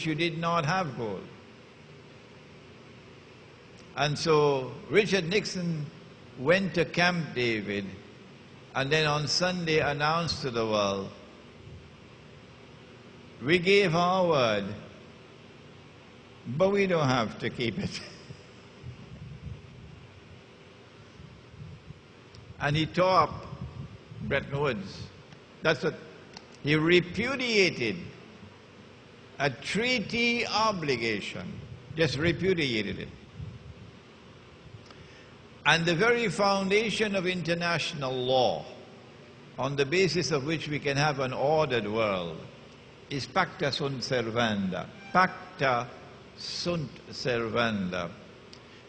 you did not have gold. And so Richard Nixon went to Camp David and then on Sunday announced to the world, we gave our word, but we don't have to keep it. And he tore up Bretton Woods. That's what he repudiated, a treaty obligation, just repudiated it. And the very foundation of international law, on the basis of which we can have an ordered world, is pacta sunt servanda. Pacta sunt servanda.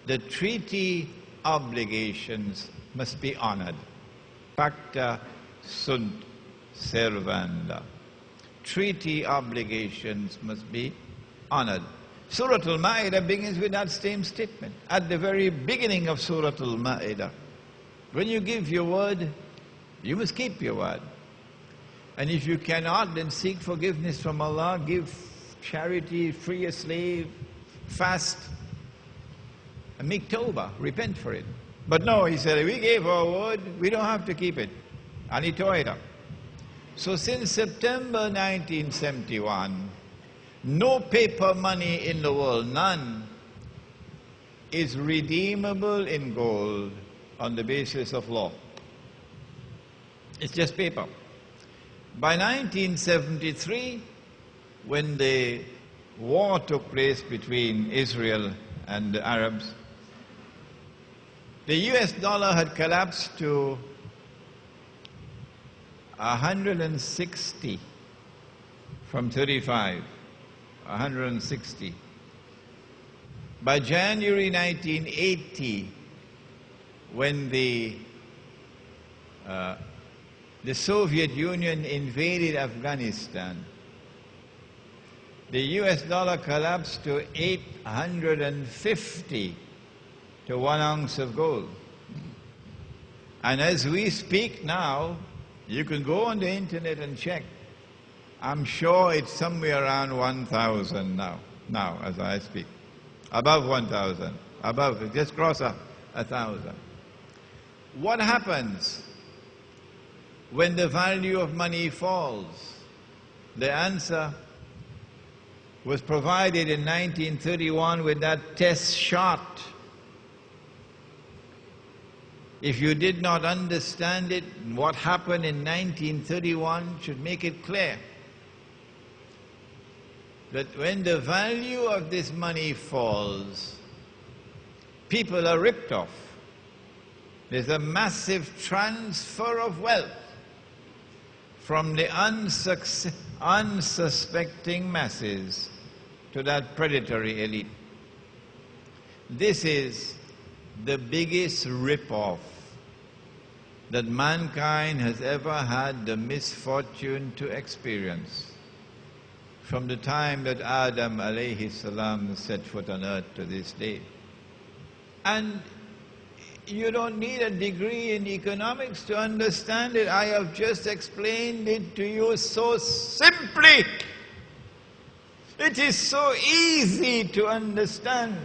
The treaty obligations must be honored. Pacta sunt servanda. Treaty obligations must be honored. Surah Al-Ma'idah begins with that same statement. At the very beginning of Surah Al-Ma'idah, when you give your word, you must keep your word. And if you cannot, then seek forgiveness from Allah, give charity, free a slave, fast, and make tawbah, repent for it. But no, he said, we gave our word, we don't have to keep it. And he tore it up. So since September 1971, no paper money in the world, none, is redeemable in gold on the basis of law. It's just paper. By 1973, when the war took place between Israel and the Arabs, the US dollar had collapsed to 160 from 35, 160. By January 1980, when the Soviet Union invaded Afghanistan, the US dollar collapsed to 850 to 1 ounce of gold. And as we speak now, you can go on the internet and check. I'm sure it's somewhere around 1,000 now as I speak. Above 1,000, above, just cross 1,000. What happens when the value of money falls? The answer was provided in 1931 with that test shot. If you did not understand it, what happened in 1931 should make it clear that when the value of this money falls, people are ripped off. There's a massive transfer of wealth from the unsuspecting masses to that predatory elite. This is the biggest rip-off that mankind has ever had the misfortune to experience from the time that Adam alayhi salam set foot on earth to this day. And you don't need a degree in economics to understand it. I have just explained it to you so simply. It is so easy to understand.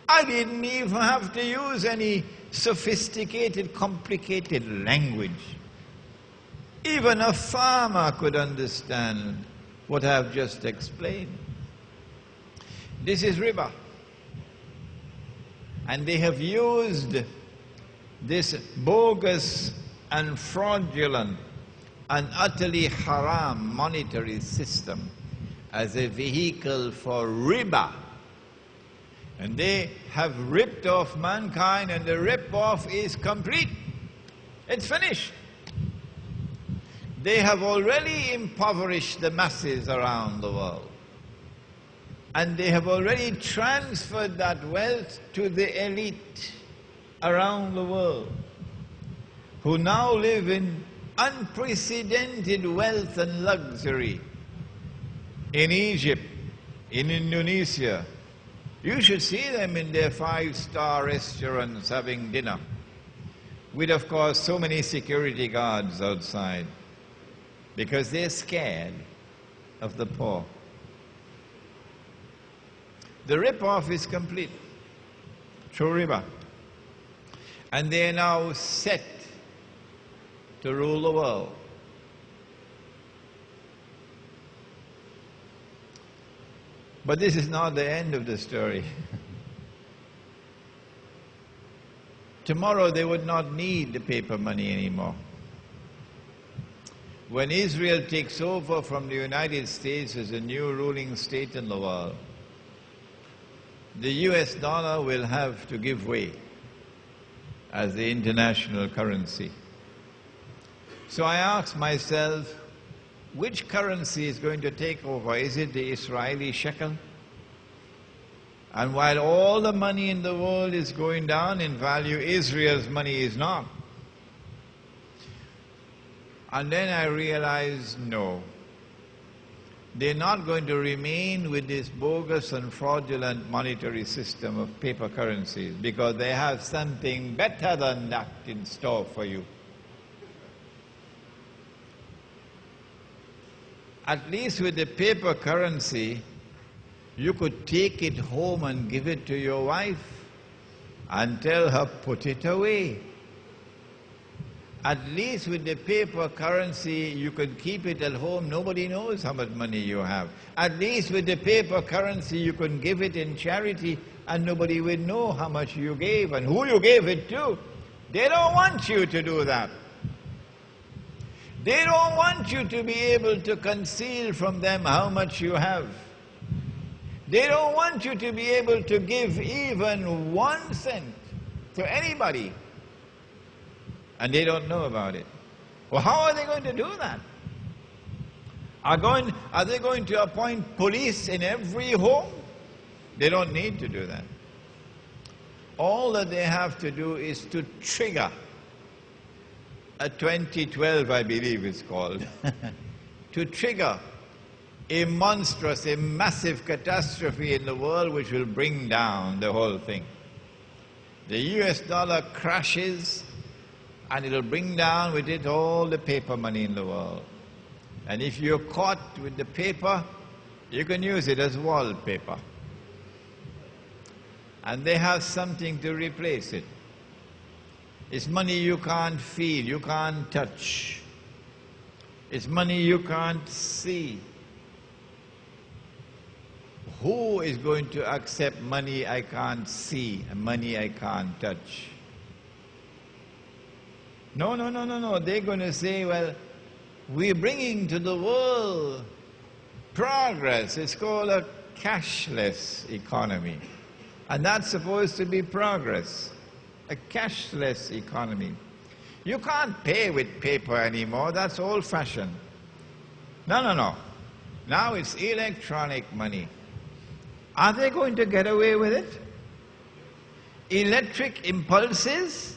I didn't even have to use any sophisticated, complicated language. Even a farmer could understand what I have just explained. This is riba. And they have used this bogus and fraudulent and utterly haram monetary system as a vehicle for riba. And they have ripped off mankind, and the rip-off is complete. It's finished. They have already impoverished the masses around the world. And they have already transferred that wealth to the elite around the world, who now live in unprecedented wealth and luxury. In Egypt, in Indonesia, you should see them in their 5-star restaurants having dinner, with, of course, so many security guards outside, because they're scared of the poor. The rip-off is complete through Riba. And they are now set to rule the world. But this is not the end of the story. Tomorrow they would not need the paper money anymore. When Israel takes over from the United States as a new ruling state in the world, the US dollar will have to give way as the international currency. So I ask myself, which currency is going to take over? Is it the Israeli shekel? And while all the money in the world is going down in value, Israel's money is not. And then I realized, no. They're not going to remain with this bogus and fraudulent monetary system of paper currencies because they have something better than that in store for you. At least with the paper currency, you could take it home and give it to your wife and tell her, put it away. At least with the paper currency, you could keep it at home. Nobody knows how much money you have. At least with the paper currency, you could give it in charity and nobody would know how much you gave and who you gave it to. They don't want you to do that. They don't want you to be able to conceal from them how much you have. They don't want you to be able to give even 1 cent to anybody. And they don't know about it. Well, how are they going to do that? Are they going to appoint police in every home? They don't need to do that. All that they have to do is to trigger a 2012, I believe it's called, to trigger a monstrous, a massive catastrophe in the world which will bring down the whole thing. The US dollar crashes, and it'll bring down with it all the paper money in the world. And if you're caught with the paper, you can use it as wallpaper. And they have something to replace it. It's money you can't feel, you can't touch. It's money you can't see. Who is going to accept money I can't see and money I can't touch? No. They're going to say, well, we're bringing to the world progress. It's called a cashless economy. And that's supposed to be progress. A cashless economy. You can't pay with paper anymore. That's old-fashioned. No. Now it's electronic money. Are they going to get away with it? Electric impulses?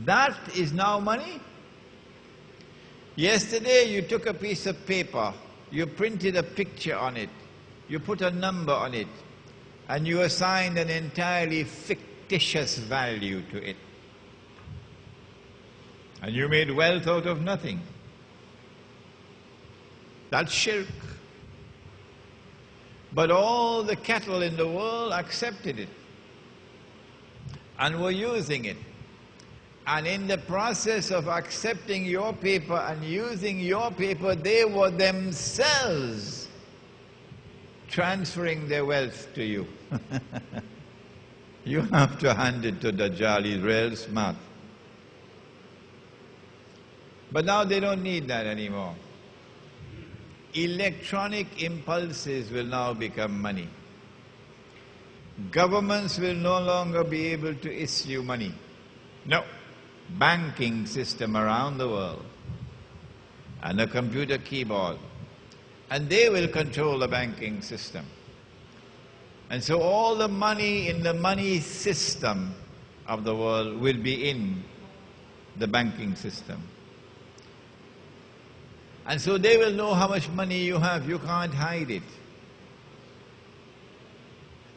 That is now money? Yesterday you took a piece of paper, you printed a picture on it, you put a number on it, and you assigned an entirely fictitious value to it. And you made wealth out of nothing. That's shirk. But all the cattle in the world accepted it and were using it. And in the process of accepting your paper and using your paper, they were themselves transferring their wealth to you. You have to hand it to Dajjal, he's real smart. But now they don't need that anymore. Electronic impulses will now become money. Governments will no longer be able to issue money. No. Banking system around the world and a computer keyboard, and they will control the banking system. And so all the money in the money system of the world will be in the banking system. And so they will know how much money you have, you can't hide it.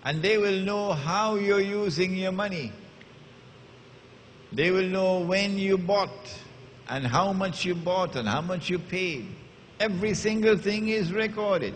And they will know how you're using your money. They will know when you bought and how much you bought and how much you paid. Every single thing is recorded.